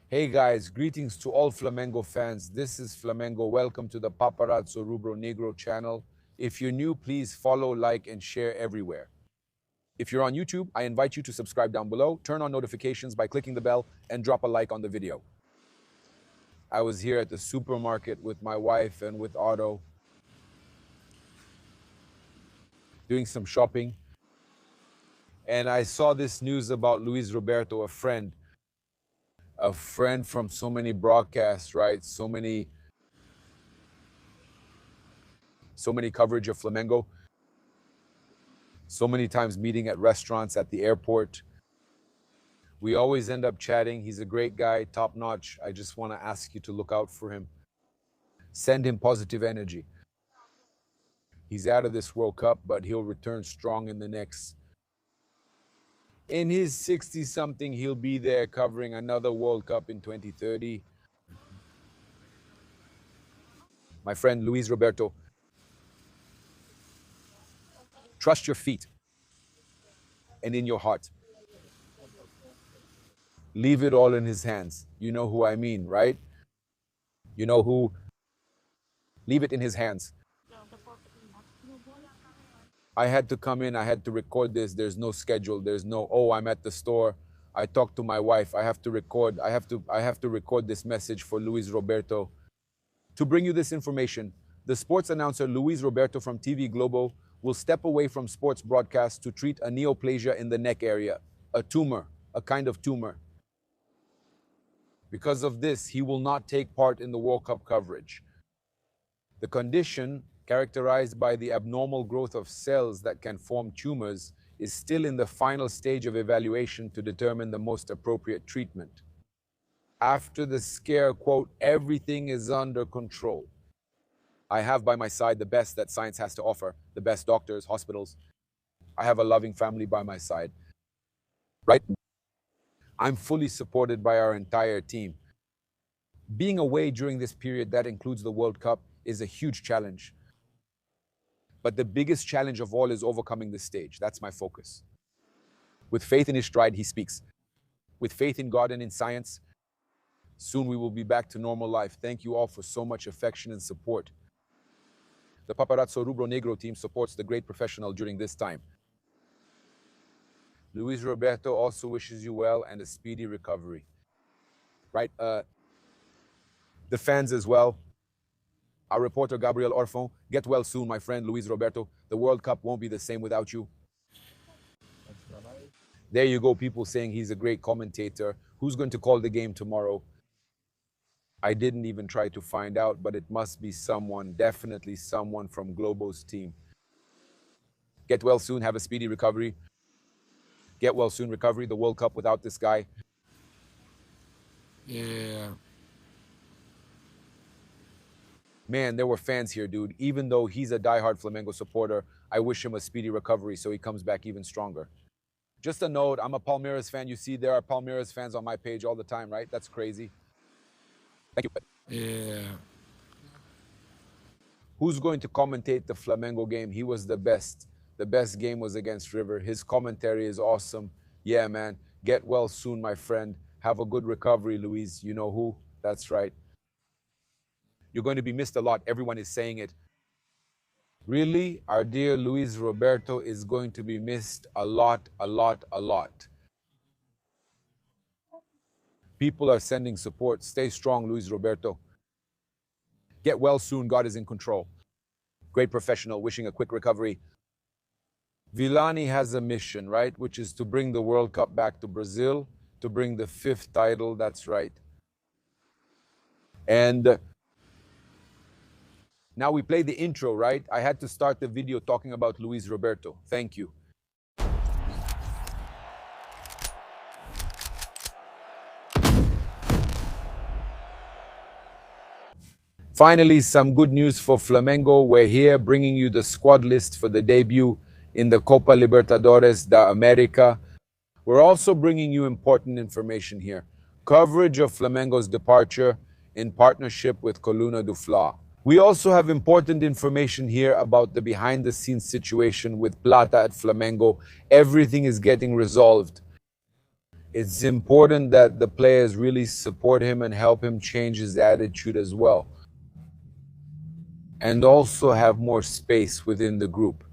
Hey guys, greetings to all Flamengo fans. This is Flamengo. Welcome to the Paparazzo Rubro Negro channel. If you're new, please follow, like, and share everywhere. If you're on YouTube, I invite you to subscribe down below, turn on notifications by clicking the bell, and drop a like on the video. I was here at the supermarket with my wife and with Otto, doing some shopping, and I saw this news about Luiz Roberto, a friend from so many broadcasts, right? So many coverage of Flamengo, so many times meeting at restaurants, at the airport. We always end up chatting. He's a great guy, top notch. I just want to ask you to look out for him. Send him positive energy. He's out of this World Cup, but he'll return strong in the next. In his 60-something, he'll be there covering another World Cup in 2030. My friend Luiz Roberto, trust your feet and in your heart. Leave it all in his hands. You know who I mean, right? You know who? Leave it in his hands. I had to come in, I had to record this. There's no schedule. There's no, oh, I'm at the store. I talked to my wife. I have to record. I have to record this message for Luiz Roberto. To bring you this information, the sports announcer Luiz Roberto from TV Globo will step away from sports broadcasts to treat a neoplasia in the neck area, a tumor, a kind of tumor. Because of this, he will not take part in the World Cup coverage. The condition, characterized by the abnormal growth of cells that can form tumors, is still in the final stage of evaluation to determine the most appropriate treatment. After the scare, quote, everything is under control. I have by my side the best that science has to offer, the best doctors, hospitals. I have a loving family by my side, right? I'm fully supported by our entire team. Being away during this period that includes the World Cup is a huge challenge. But the biggest challenge of all is overcoming this stage. That's my focus. With faith in his stride, he speaks. With faith in God and in science, soon we will be back to normal life. Thank you all for so much affection and support. The Paparazzo Rubro Negro team supports the great professional during this time. Luiz Roberto also wishes you well and a speedy recovery. Right? The fans as well. Our reporter, Gabriel Orfon, get well soon, my friend Luiz Roberto. The World Cup won't be the same without you. There you go, people saying he's a great commentator. Who's going to call the game tomorrow? I didn't even try to find out, but it must be someone, definitely someone from Globo's team. Get well soon, have a speedy recovery. Get well soon, recovery. The World Cup without this guy. Yeah. Man, there were fans here, dude. Even though he's a diehard Flamengo supporter, I wish him a speedy recovery so he comes back even stronger. Just a note, I'm a Palmeiras fan. You see, there are Palmeiras fans on my page all the time, right? That's crazy. Thank you. Yeah. Who's going to commentate the Flamengo game? He was the best. The best game was against River. His commentary is awesome. Yeah, man. Get well soon, my friend. Have a good recovery, Luiz. You know who? That's right. You're going to be missed a lot. Everyone is saying it. Really, our dear Luiz Roberto is going to be missed a lot, a lot, a lot. People are sending support. Stay strong, Luiz Roberto. Get well soon. God is in control. Great professional. Wishing a quick recovery. Villani has a mission, right? Which is to bring the World Cup back to Brazil, to bring the 5th title. That's right. And now we play the intro, right? I had to start the video talking about Luiz Roberto. Thank you. Finally, some good news for Flamengo. We're here bringing you the squad list for the debut in the Copa Libertadores da America. We're also bringing you important information here. Coverage of Flamengo's departure in partnership with Coluna do Fla. We also have important information here about the behind-the-scenes situation with Plata at Flamengo. Everything is getting resolved. It's important that the players really support him and help him change his attitude as well. And also have more space within the group.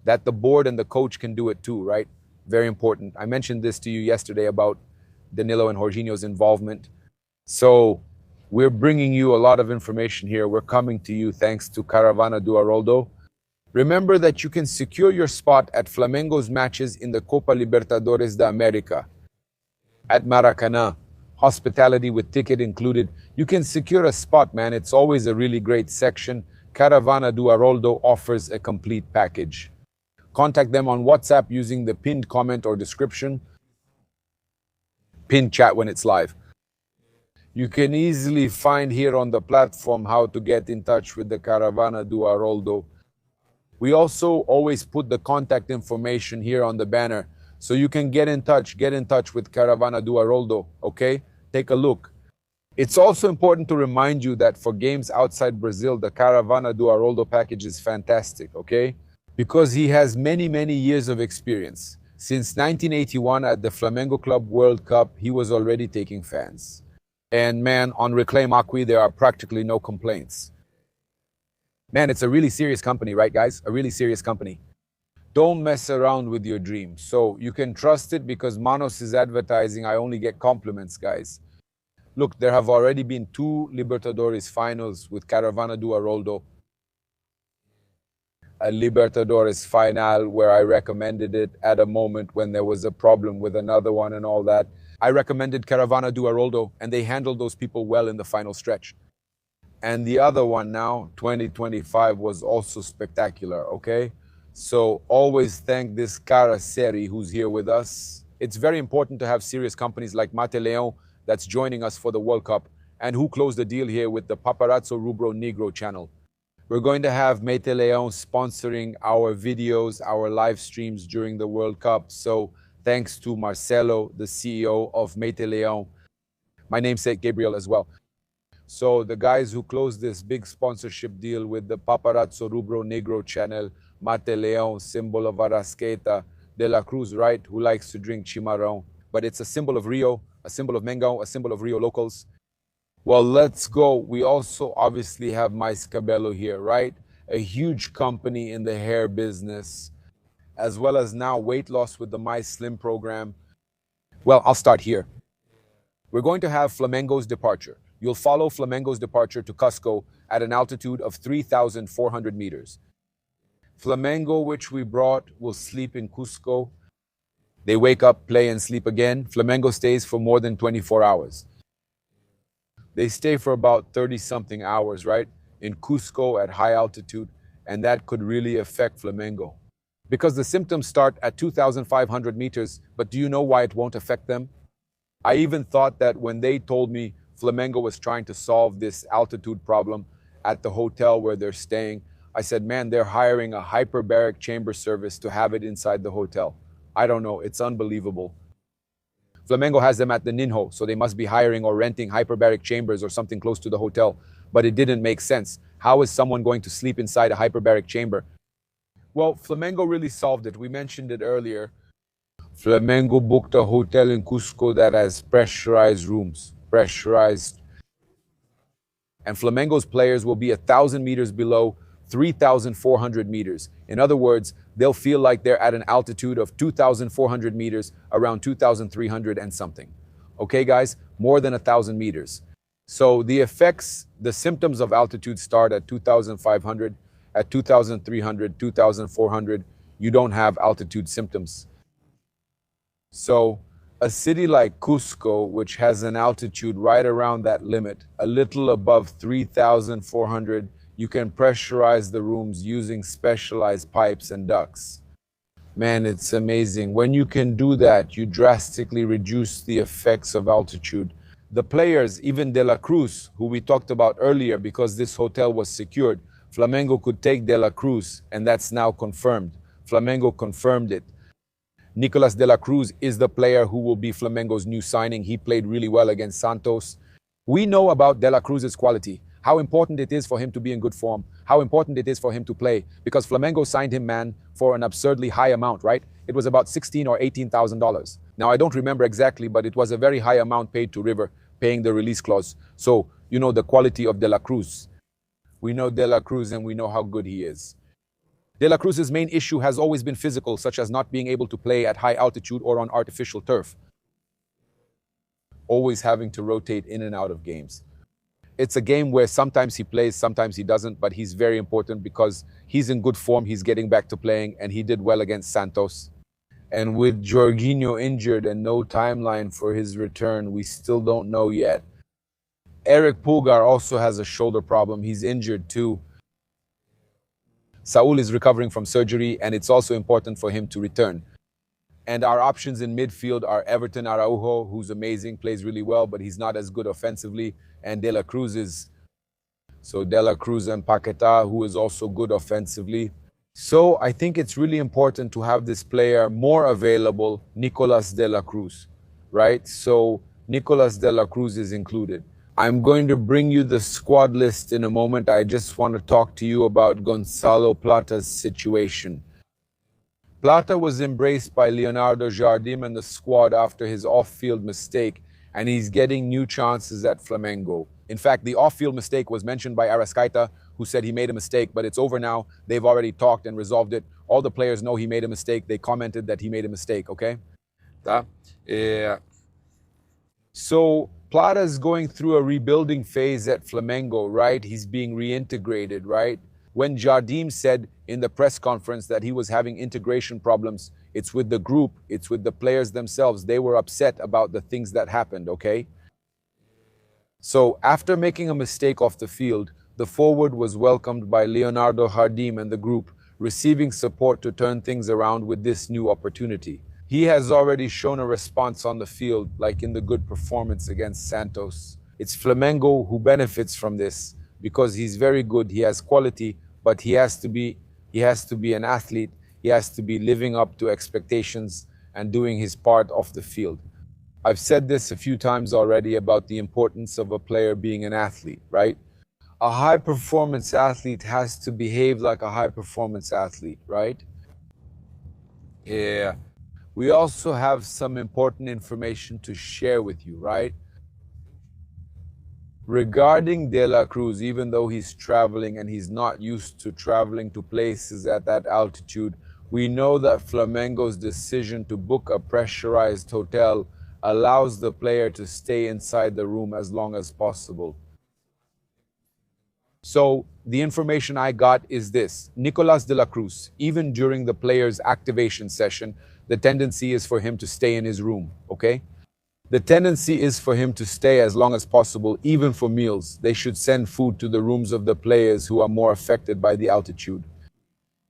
That the board and the coach can do it too, right? Very important. I mentioned this to you yesterday about Danilo and Jorginho's involvement. So we're bringing you a lot of information here. We're coming to you thanks to Caravana do Haroldo. Remember that you can secure your spot at Flamengo's matches in the Copa Libertadores da América at Maracanã. Hospitality with ticket included. You can secure a spot, man. It's always a really great section. Caravana do Haroldo offers a complete package. Contact them on WhatsApp using the pinned comment or description. Pinned chat when it's live. You can easily find here on the platform how to get in touch with the Caravana do Haroldo. We also always put the contact information here on the banner, so you can get in touch with Caravana do Haroldo, okay? Take a look. It's also important to remind you that for games outside Brazil, the Caravana do Haroldo package is fantastic, okay? Because he has many, many years of experience. Since 1981 at the Flamengo Club World Cup, he was already taking fans. And man, on Reclaim Acqui, there are practically no complaints. Man, it's a really serious company, right, guys? A really serious company. Don't mess around with your dreams. So you can trust it because Manos is advertising. I only get compliments, guys. Look, there have already been 2 Libertadores finals with Caravana do Haroldo. A Libertadores final where I recommended it at a moment when there was a problem with another one and all that. I recommended Caravana do Haroldo, and they handled those people well in the final stretch. And the other one now, 2025, was also spectacular, okay? So always thank this Cara Seri who's here with us. It's very important to have serious companies like Mate Leão that's joining us for the World Cup and who closed the deal here with the Paparazzo Rubro Negro channel. We're going to have Mate Leão sponsoring our videos, our live streams during the World Cup. So thanks to Marcelo, the CEO of Mate Leão. My namesake, Gabriel, as well. So the guys who closed this big sponsorship deal with the Paparazzo Rubro Negro channel, Mate Leão, symbol of Arrascaeta, De La Cruz, right, who likes to drink chimarrão. But it's a symbol of Rio, a symbol of Mengão, a symbol of Rio locals. Well, let's go. We also obviously have Mais Cabello here, right? A huge company in the hair business, as well as now weight loss with the My Slim program. Well, I'll start here. We're going to have Flamengo's departure. You'll follow Flamengo's departure to Cusco at an altitude of 3,400 meters. Flamengo, which we brought, will sleep in Cusco. They wake up, play, and sleep again. Flamengo stays for more than 24 hours. They stay for about 30-something hours, right? In Cusco at high altitude, and that could really affect Flamengo. Because the symptoms start at 2,500 meters, but do you know why it won't affect them? I even thought that when they told me Flamengo was trying to solve this altitude problem at the hotel where they're staying, I said, man, they're hiring a hyperbaric chamber service to have it inside the hotel. I don't know, it's unbelievable. Flamengo has them at the Ninho, so they must be hiring or renting hyperbaric chambers or something close to the hotel. But it didn't make sense. How is someone going to sleep inside a hyperbaric chamber? Well, Flamengo really solved it. We mentioned it earlier. Flamengo booked a hotel in Cusco that has pressurized rooms. Pressurized. And Flamengo's players will be 1,000 meters below 3,400 meters. In other words, they'll feel like they're at an altitude of 2,400 meters, around 2,300 and something. Okay, guys? More than 1,000 meters. So the effects, the symptoms of altitude start at 2,500, at 2,300, 2,400. You don't have altitude symptoms. So a city like Cusco, which has an altitude right around that limit, a little above 3,400, you can pressurize the rooms using specialized pipes and ducts. Man, it's amazing. When you can do that, you drastically reduce the effects of altitude. The players, even De La Cruz, who we talked about earlier, because this hotel was secured, Flamengo could take De La Cruz, and that's now confirmed. Flamengo confirmed it. Nicolas De La Cruz is the player who will be Flamengo's new signing. He played really well against Santos. We know about De La Cruz's quality, how important it is for him to be in good form, how important it is for him to play, because Flamengo signed him, man, for an absurdly high amount, right? It was about $16,000 or $18,000. Now, I don't remember exactly, but it was a very high amount paid to River, paying the release clause. So, you know the quality of De La Cruz. We know De La Cruz and we know how good he is. De La Cruz's main issue has always been physical, such as not being able to play at high altitude or on artificial turf. Always having to rotate in and out of games. It's a game where sometimes he plays, sometimes he doesn't, but he's very important because he's in good form, he's getting back to playing, and he did well against Santos. And with Jorginho injured and no timeline for his return, we still don't know yet. Eric Pulgar also has a shoulder problem, he's injured too. Saul is recovering from surgery, and it's also important for him to return. And our options in midfield are Everton Araujo, who's amazing, plays really well, but he's not as good offensively. And De La Cruz is. So De La Cruz and Paquetá, who is also good offensively. So I think it's really important to have this player more available, Nicolas De La Cruz, right? So Nicolas De La Cruz is included. I'm going to bring you the squad list in a moment. I just want to talk to you about Gonçalo Plata's situation. Plata was embraced by Leonardo Jardim and the squad after his off-field mistake, and he's getting new chances at Flamengo. In fact, the off-field mistake was mentioned by Arrascaeta, who said he made a mistake, but it's over now. They've already talked and resolved it. All the players know he made a mistake. They commented that he made a mistake, okay? So Plata's going through a rebuilding phase at Flamengo, right? He's being reintegrated, right? When Jardim said in the press conference that he was having integration problems, it's with the group, it's with the players themselves. They were upset about the things that happened, okay? So after making a mistake off the field, the forward was welcomed by Leonardo Jardim and the group, receiving support to turn things around with this new opportunity. He has already shown a response on the field, like in the good performance against Santos. It's Flamengo who benefits from this because he's very good, he has quality, but he has to be an athlete. He has to be living up to expectations and doing his part off the field. I've said this a few times already about the importance of a player being an athlete, right? A high-performance athlete has to behave like a high-performance athlete, right? Yeah. We also have some important information to share with you, right? Regarding De La Cruz, even though he's traveling and he's not used to traveling to places at that altitude, we know that Flamengo's decision to book a pressurized hotel allows the player to stay inside the room as long as possible. So the information I got is this. Nicolas De La Cruz, even during the player's activation session, the tendency is for him to stay in his room, okay? The tendency is for him to stay as long as possible, even for meals. They should send food to the rooms of the players who are more affected by the altitude.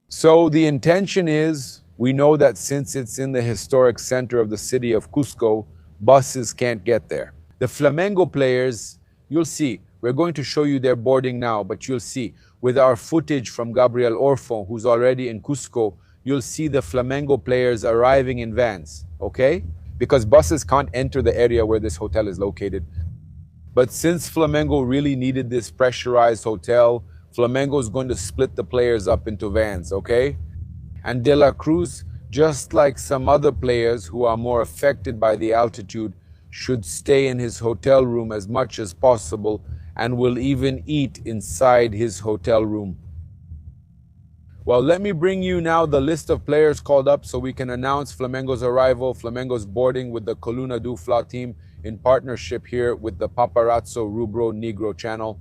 So the intention is, we know that since it's in the historic center of the city of Cusco, buses can't get there. The Flamengo players, you'll see, we're going to show you their boarding now, but you'll see, with our footage from Gabriel Orfon, who's already in Cusco, you'll see the Flamengo players arriving in vans, okay? Because buses can't enter the area where this hotel is located. But since Flamengo really needed this pressurized hotel, Flamengo is going to split the players up into vans, okay? And De La Cruz, just like some other players who are more affected by the altitude, should stay in his hotel room as much as possible and will even eat inside his hotel room. Well, let me bring you now the list of players called up so we can announce Flamengo's arrival, Flamengo's boarding with the Coluna do Fla team in partnership here with the Paparazzo Rubro Negro channel.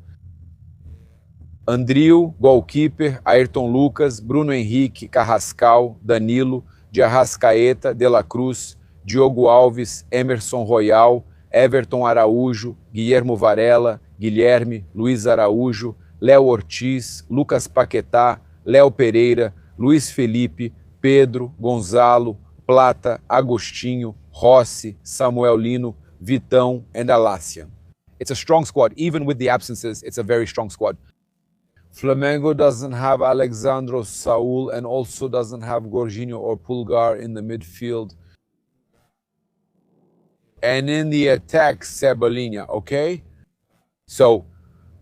Andrio, goalkeeper, Ayrton Lucas, Bruno Henrique, Carrascal, Danilo, de Arrascaeta, De La Cruz, Diogo Alves, Emerson Royal, Everton Araújo, Guilhermo Varela, Guilherme, Luiz Araújo, Léo Ortiz, Lucas Paquetá, Léo Pereira, Luiz Felipe, Pedro, Gonzalo, Plata, Agostinho, Rossi, Samuel Lino, Vitão, and Alácia. It's a strong squad. Even with the absences, it's a very strong squad. Flamengo doesn't have Alexandro Saul and also doesn't have Jorginho or Pulgar in the midfield. And in the attack, Cebolinha, okay? So,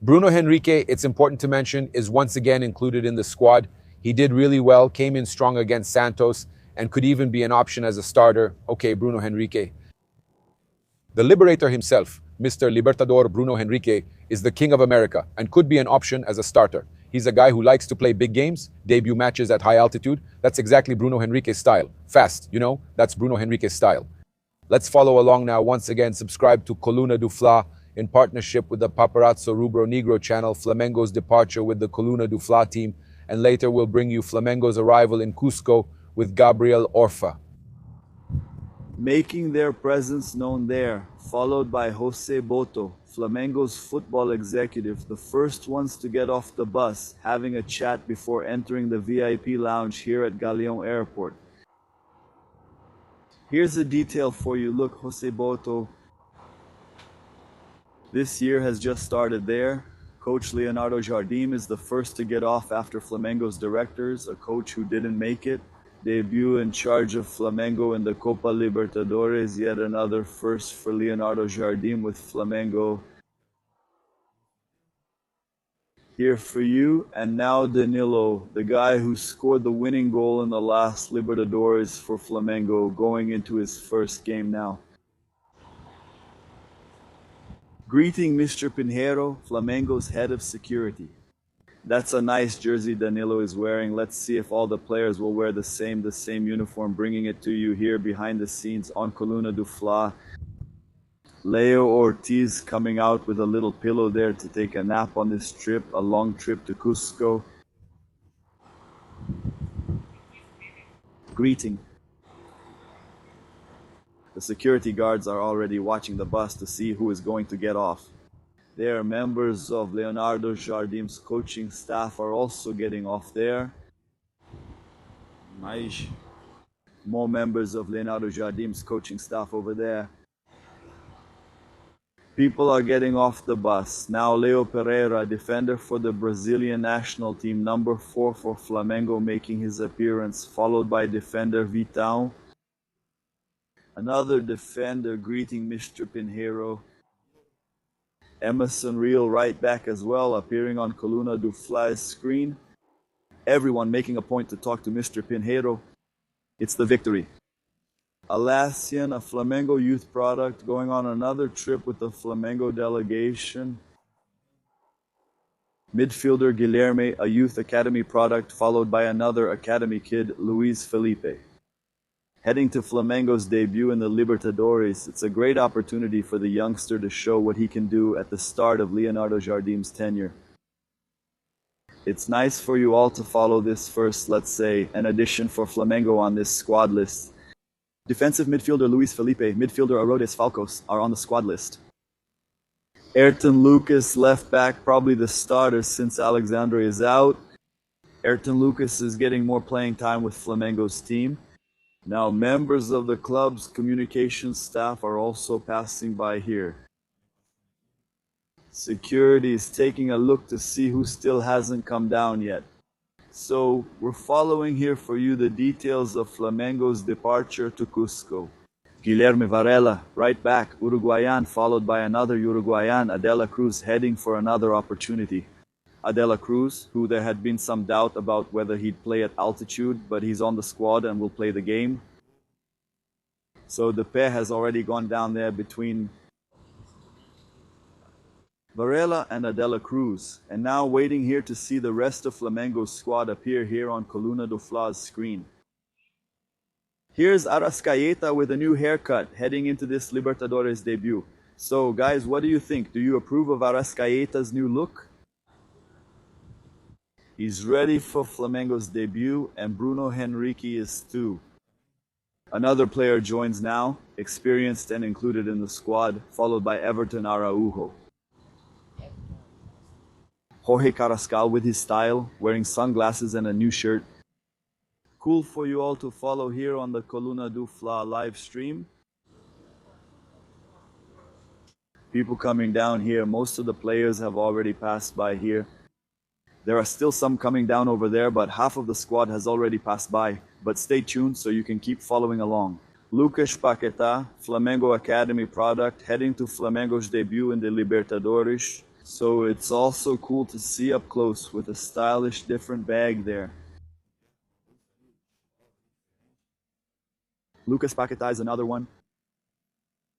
Bruno Henrique, it's important to mention, is once again included in the squad. He did really well, came in strong against Santos, and could even be an option as a starter. Okay, Bruno Henrique. The Liberator himself, Mr. Libertador Bruno Henrique, is the King of America and could be an option as a starter. He's a guy who likes to play big games, debut matches at high altitude. That's exactly Bruno Henrique's style. Fast, that's Bruno Henrique's style. Let's follow along now. Once again, subscribe to Coluna do Fla in partnership with the Paparazzo Rubro Negro channel, Flamengo's departure with the Coluna do Fla team, and later we'll bring you Flamengo's arrival in Cusco with Gabriel Orfa. Making their presence known there, followed by Jose Boto, Flamengo's football executive, the first ones to get off the bus, having a chat before entering the VIP lounge here at Galeão Airport. Here's a detail for you. Look, Jose Boto. This year has just started there. Coach Leonardo Jardim is the first to get off after Flamengo's directors, a coach who didn't make it. Debut in charge of Flamengo in the Copa Libertadores, yet another first for Leonardo Jardim with Flamengo. Here for you, and now Danilo, the guy who scored the winning goal in the last Libertadores for Flamengo, going into his first game now. Greeting Mr. Pinheiro, Flamengo's head of security. That's a nice jersey Danilo is wearing. Let's see if all the players will wear the same uniform, bringing it to you here behind the scenes on Coluna do Fla. Leo Ortiz coming out with a little pillow there to take a nap on this trip, a long trip to Cusco. Greeting. The security guards are already watching the bus to see who is going to get off. There, members of Leonardo Jardim's coaching staff are also getting off there. More members of Leonardo Jardim's coaching staff over there. People are getting off the bus. Now Leo Pereira, defender for the Brazilian national team, number 4 for Flamengo, making his appearance, followed by defender Vitão. Another defender greeting Mr. Pinheiro. Emerson Real right back as well, appearing on Coluna do Fla's screen. Everyone making a point to talk to Mr. Pinheiro. It's the victory. Alassian, a Flamengo youth product, going on another trip with the Flamengo delegation. Midfielder Guilherme, a youth academy product, followed by another academy kid, Luiz Felipe. Heading to Flamengo's debut in the Libertadores, it's a great opportunity for the youngster to show what he can do at the start of Leonardo Jardim's tenure. It's nice for you all to follow this first, let's say, an addition for Flamengo on this squad list. Defensive midfielder Luiz Felipe, midfielder Arodes Falcos are on the squad list. Ayrton Lucas, left back, probably the starter since Alexandre is out. Ayrton Lucas is getting more playing time with Flamengo's team. Now, members of the club's communications staff are also passing by here. Security is taking a look to see who still hasn't come down yet. So, we're following here for you the details of Flamengo's departure to Cusco. Guilherme Varela, right back, Uruguayan, followed by another Uruguayan, Adela Cruz, heading for another opportunity. Adela Cruz, who there had been some doubt about whether he'd play at altitude, but he's on the squad and will play the game. So the pair has already gone down there between Varela and Adela Cruz, and now waiting here to see the rest of Flamengo's squad appear here on Coluna do Fla's screen. Here's Arrascaeta with a new haircut, heading into this Libertadores debut. So guys, what do you think? Do you approve of Arrascaeta's new look? He's ready for Flamengo's debut, and Bruno Henrique is too. Another player joins now, experienced and included in the squad, followed by Everton Araujo. Jorge Carrascal with his style, wearing sunglasses and a new shirt. Cool for you all to follow here on the Coluna do Fla live stream. People coming down here, most of the players have already passed by here. There are still some coming down over there, but half of the squad has already passed by. But stay tuned so you can keep following along. Lucas Paquetá, Flamengo Academy product, heading to Flamengo's debut in the Libertadores. So it's also cool to see up close with a stylish different bag there. Lucas Paquetá is another one.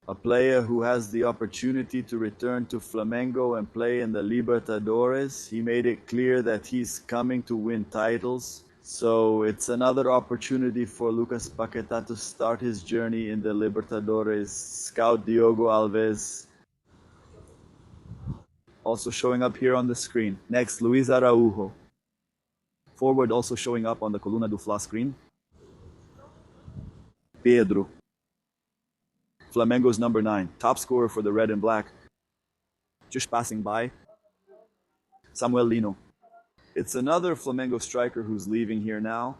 A player who has the opportunity to return to Flamengo and play in the Libertadores. He made it clear that he's coming to win titles. So it's another opportunity for Lucas Paquetá to start his journey in the Libertadores. Scout Diogo Alves also showing up here on the screen. Next, Luiz Araujo. Forward also showing up on the Coluna do Fla screen. Pedro. Flamengo's number 9, top scorer for the red and black. Just passing by. Samuel Lino. It's another Flamengo striker who's leaving here now.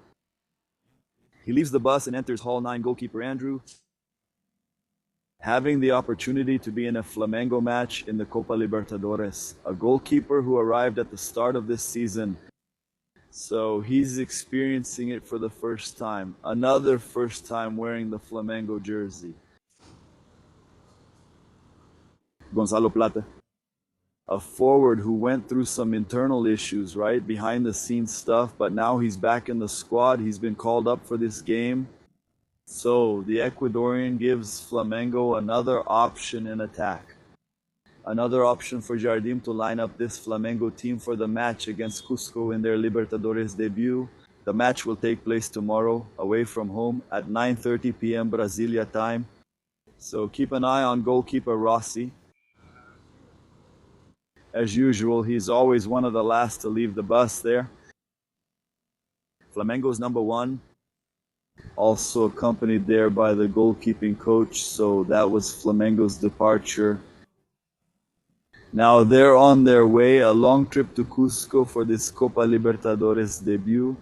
He leaves the bus and enters Hall 9 goalkeeper Andrew. Having the opportunity to be in a Flamengo match in the Copa Libertadores. A goalkeeper who arrived at the start of this season. So he's experiencing it for the first time. Another first time wearing the Flamengo jersey. Gonzalo Plata. A forward who went through some internal issues, right? Behind the scenes stuff, but now he's back in the squad. He's been called up for this game. So the Ecuadorian gives Flamengo another option in attack. Another option for Jardim to line up this Flamengo team for the match against Cusco in their Libertadores debut. The match will take place tomorrow, away from home, at 9:30 p.m. Brasilia time. So keep an eye on goalkeeper Rossi. As usual, he's always one of the last to leave the bus there. Flamengo's number 1, also accompanied there by the goalkeeping coach, so that was Flamengo's departure. Now they're on their way, a long trip to Cusco for this Copa Libertadores debut.